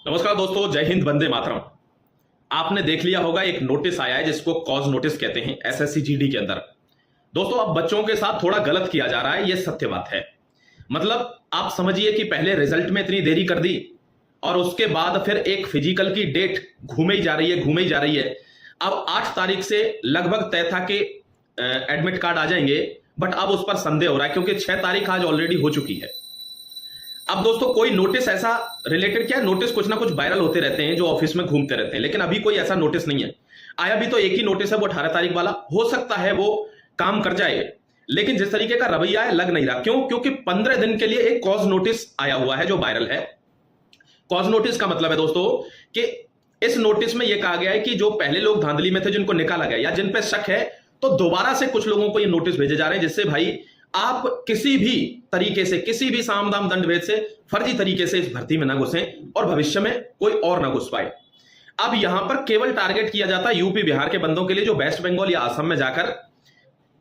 नमस्कार दोस्तों, जय हिंद, वंदे मातरम। आपने देख लिया होगा एक नोटिस आया है जिसको कॉज नोटिस कहते हैं एसएससी जीडी के अंदर। दोस्तों अब बच्चों के साथ थोड़ा गलत किया जा रहा है, यह सत्य बात है। मतलब आप समझिए कि पहले रिजल्ट में इतनी देरी कर दी और उसके बाद फिर एक फिजिकल की डेट घूमे ही जा रही है। अब 8 तारीख से लगभग तय था कि एडमिट कार्ड आ जाएंगे, बट अब उस पर संदेह हो रहा है क्योंकि 6 तारीख आज ऑलरेडी हो चुकी है। अब दोस्तों कोई नोटिस ऐसा रिलेटेड, क्या नोटिस कुछ ना कुछ वायरल होते रहते हैं जो ऑफिस में घूमते रहते हैं, लेकिन अभी कोई ऐसा नोटिस नहीं है आया। भी तो एक ही नोटिस है, वो 18 तारीख वाला। हो सकता है वो काम कर जाए, लेकिन जिस तरीके का रवैया है लग नहीं रहा। क्यों? क्योंकि 15 दिन के लिए एक कॉज नोटिस आया हुआ है जो वायरल है। कॉज नोटिस का मतलब है दोस्तों कि इस नोटिस में यह कहा गया है कि जो पहले लोग धांधली में थे जिनको निकाला गया या जिन पर शक है, तो दोबारा से कुछ लोगों को ये नोटिस भेजे जा रहे हैं जिससे भाई आप किसी भी तरीके से, किसी भी साम दाम दंड भेद से फर्जी तरीके से इस भर्ती में ना घुसें और भविष्य में कोई और ना घुस पाए। अब यहां पर केवल टारगेट किया जाता है यूपी बिहार के बंदों के लिए जो वेस्ट बंगाल या असम में जाकर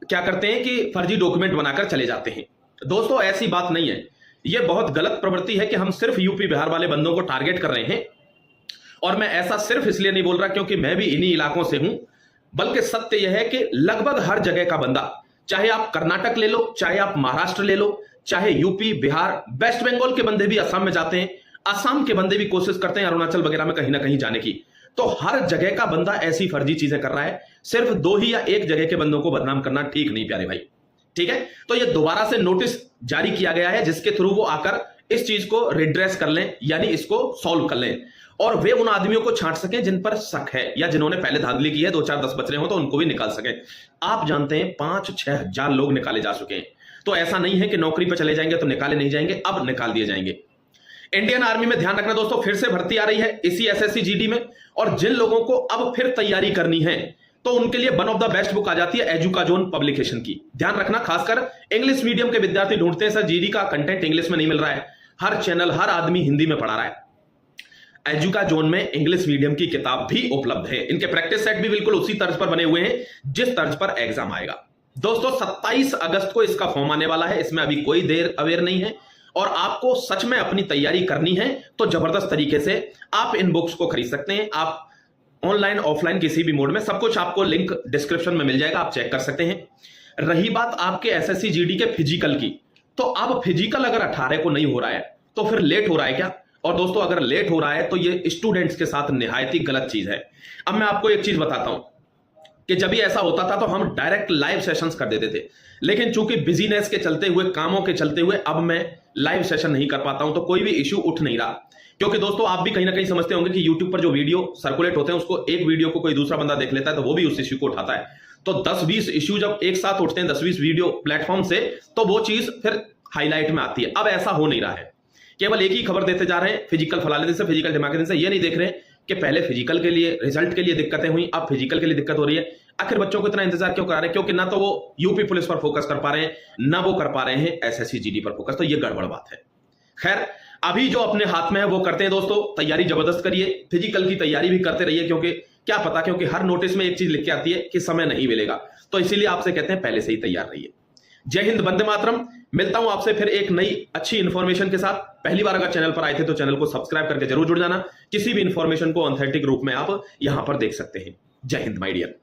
क्या करते हैं कि फर्जी डॉक्यूमेंट बनाकर चले जाते हैं। दोस्तों ऐसी बात नहीं है, यह बहुत गलत प्रवृत्ति है कि हम सिर्फ यूपी बिहार वाले बंदों को टारगेट कर रहे हैं। और मैं ऐसा सिर्फ इसलिए नहीं बोल रहा क्योंकि मैं भी इन्हीं इलाकों से हूं, बल्कि सत्य यह है कि लगभग हर जगह का बंदा, चाहे आप कर्नाटक ले लो, चाहे आप महाराष्ट्र ले लो, चाहे यूपी बिहार, वेस्ट बंगाल के बंदे भी असम में जाते हैं, असम के बंदे भी कोशिश करते हैं अरुणाचल वगैरह में कहीं ना कहीं जाने की। तो हर जगह का बंदा ऐसी फर्जी चीजें कर रहा है। सिर्फ 2 ही या 1 जगह के बंदों को बदनाम करना ठीक नहीं प्यारे भाई, ठीक है। तो ये दोबारा से नोटिस जारी किया गया है जिसके थ्रू वो आकर इस चीज को रिड्रेस कर लें, यानी इसको सॉल्व कर लें और वे उन आदमियों को छांट सकें जिन पर शक है या जिन्होंने पहले धांधली की है, 2 4 10 बच रहे हो तो उनको भी निकाल सकें। आप जानते हैं 5-6 हजार लोग निकाले जा चुके हैं। तो ऐसा नहीं है कि नौकरी पर चले जाएंगे तो निकाले नहीं जाएंगे, अब निकाल दिए जाएंगे। इंडियन आर्मी में ध्यान रखना दोस्तों, फिर से भर्ती आ रही है इसी एसएससी जीडी में, और जिन लोगों को अब फिर तैयारी करनी है तो उनके लिए one of the best book आ जाती है एजुकाजोन पब्लिकेशन की। ध्यान रखना, खासकर इंग्लिश मीडियम के विद्यार्थी ढूंढते हैं सर जीडी का कंटेंट इंग्लिश में नहीं मिल रहा है। हर चैनल, हर आदमी हिंदी में पढ़ा रहा है। एजुकाजोन में इंग्लिश मीडियम की किताब भी उपलब्ध है। इनके प्रैक्टिस सेट भी बिल्कुल उसी तर्ज पर बने हुए हैं जिस तर्ज पर एग्जाम आएगा। दोस्तों 27 अगस्त को इसका फॉर्म आने वाला है, इसमें अभी कोई देर अवेयर नहीं है। और आपको सच में अपनी तैयारी करनी है तो जबरदस्त तरीके से आप इन बुक्स को खरीद सकते हैं। आप ऑनलाइन ऑफलाइन किसी भी मोड में, सब कुछ आपको लिंक डिस्क्रिप्शन में मिल जाएगा, आप चेक कर सकते हैं। रही बात आपके एसएससी जीडी के फिजिकल की, तो अब फिजिकल अगर 18 को नहीं हो रहा है तो फिर लेट हो रहा है क्या? और दोस्तों अगर लेट हो रहा है तो ये स्टूडेंट्स के साथ निहायत ही गलत चीज है। अब मैं आपको एक चीज बताता हूं कि जब भी ऐसा होता था तो हम डायरेक्ट लाइव सेशंस कर देते थे, लेकिन चूंकि बिजीनेस के चलते हुए, कामों के चलते हुए अब मैं लाइव सेशन नहीं कर पाता हूं, तो कोई भी इश्यू उठ नहीं रहा। क्योंकि दोस्तों आप भी कहीं ना कहीं समझते होंगे कि यूट्यूब पर जो वीडियो सर्कुलेट होते हैं उसको एक वीडियो को कोई दूसरा बंदा देख लेता है तो वो भी उस इश्यू को उठाता है। तो 10-20 इश्यू जब एक साथ उठते हैं 10-20 वीडियो प्लेटफॉर्म से, तो वो चीज फिर हाईलाइट में आती है। अब ऐसा हो नहीं रहा है, केवल एक ही खबर देते जा रहे हैं, फिजिकल फलाने दिन से, फिजिकल ढिमाके दिन से। ये नहीं देख रहे कि पहले फिजिकल के लिए, रिजल्ट के लिए दिक्कतें हुई, अब फिजिकल के लिए दिक्कत हो रही है। आखिर बच्चों को इतना इंतजार क्यों करा रहे हैं? क्योंकि ना तो वो यूपी पुलिस पर फोकस कर पा रहे हैं, ना वो कर पा रहे हैं एसएससी जीडी पर फोकस। तो ये गड़बड़ बात है। खैर, अभी जो अपने हाथ में है वो करते हैं दोस्तों। तैयारी जबरदस्त करिए, फिजिकल की तैयारी भी करते रहिए, क्योंकि क्या पता, क्योंकि हर नोटिस में एक चीज लिख के आती है कि समय नहीं मिलेगा। तो इसीलिए आपसे कहते हैं पहले से ही तैयार रहिए। जय हिंद, वंदे मातरम। मिलता हूं आपसे फिर एक नई अच्छी इंफॉर्मेशन के साथ। पहली बार अगर चैनल पर आए थे तो चैनल को सब्सक्राइब करके जरूर जुड़ जाना। किसी भी इंफॉर्मेशन को ऑथेंटिक रूप में आप यहां पर देख सकते हैं। जय हिंद माय डियर।